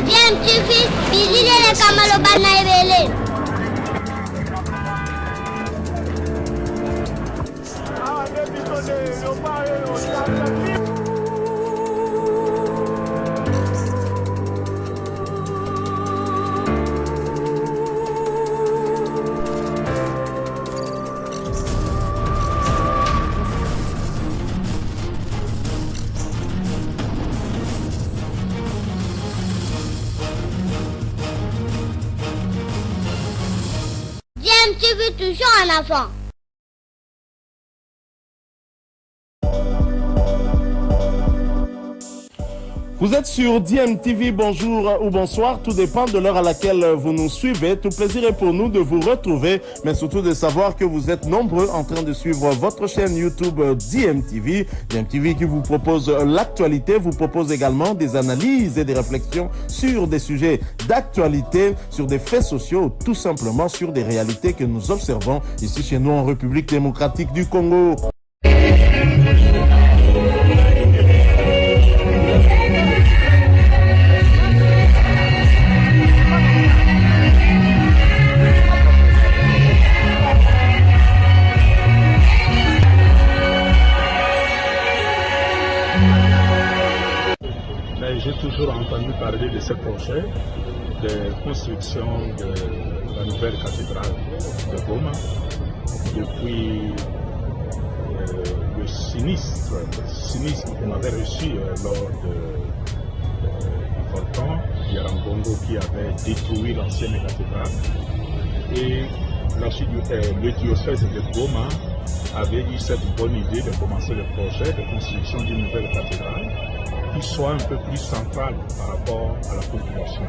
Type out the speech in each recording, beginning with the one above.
Bien, tu fais, visiter les Kamalobana et Bien, tu veux toujours un enfant. Vous êtes sur DMTV, bonjour ou bonsoir, tout dépend de l'heure à laquelle vous nous suivez. Tout plaisir est pour nous de vous retrouver, mais surtout de savoir que vous êtes nombreux en train de suivre votre chaîne YouTube DMTV. DMTV qui vous propose l'actualité, vous propose également des analyses et des réflexions sur des sujets d'actualité, sur des faits sociaux, tout simplement sur des réalités que nous observons ici chez nous en République démocratique du Congo. J'ai toujours entendu parler de ce projet de construction de la nouvelle cathédrale de Goma depuis le sinistre qu'on avait reçu lors du volcan Yarangongo qui avait détruit l'ancienne cathédrale. Et le diocèse de Goma avait eu cette bonne idée de commencer le projet de construction d'une nouvelle cathédrale qui soit un peu plus centrale par rapport à la population.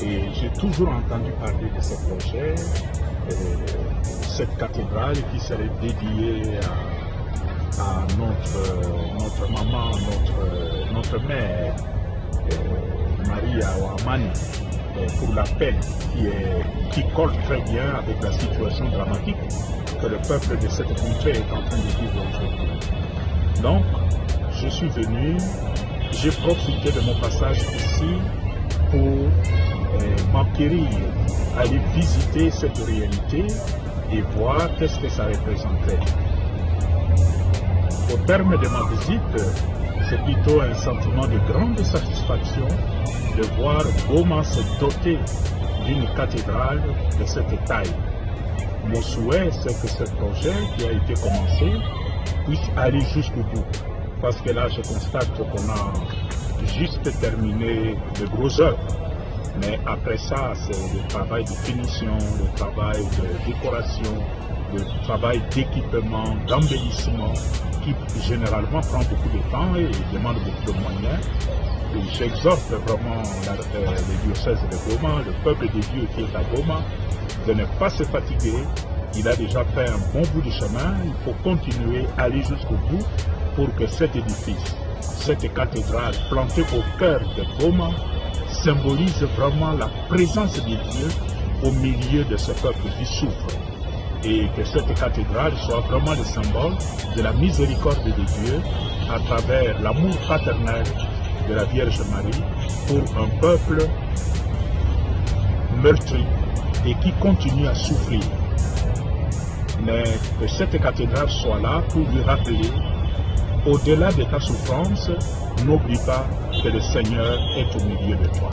Et j'ai toujours entendu parler de ce projet, cette cathédrale qui serait dédiée à notre maman, notre mère, Maria Ouamani, pour la paix qui colle très bien avec la situation dramatique que le peuple de cette contrée est en train de vivre aujourd'hui. Donc, je suis venu, j'ai profité de mon passage ici pour m'enquérir, aller visiter cette réalité et voir qu'est-ce que ça représentait. Au terme de ma visite, c'est plutôt un sentiment de grande satisfaction de voir Goma se doter d'une cathédrale de cette taille. Mon souhait, c'est que ce projet qui a été commencé puisse aller jusqu'au bout. Parce que là, je constate qu'on a juste terminé de gros œuvres. Mais après ça, c'est le travail de finition, le travail de décoration, le travail d'équipement, d'embellissement, qui généralement prend beaucoup de temps et demande beaucoup de moyens. Et j'exhorte vraiment le diocèse de Goma, le peuple de Dieu qui est à Goma, de ne pas se fatiguer. Il a déjà fait un bon bout de chemin, il faut continuer, aller jusqu'au bout pour que cet édifice, cette cathédrale plantée au cœur de Goma, symbolise vraiment la présence de Dieu au milieu de ce peuple qui souffre. Et que cette cathédrale soit vraiment le symbole de la miséricorde de Dieu à travers l'amour paternel de la Vierge Marie pour un peuple meurtri et qui continue à souffrir. Mais que cette cathédrale soit là pour lui rappeler, au-delà de ta souffrance, n'oublie pas que le Seigneur est au milieu de toi.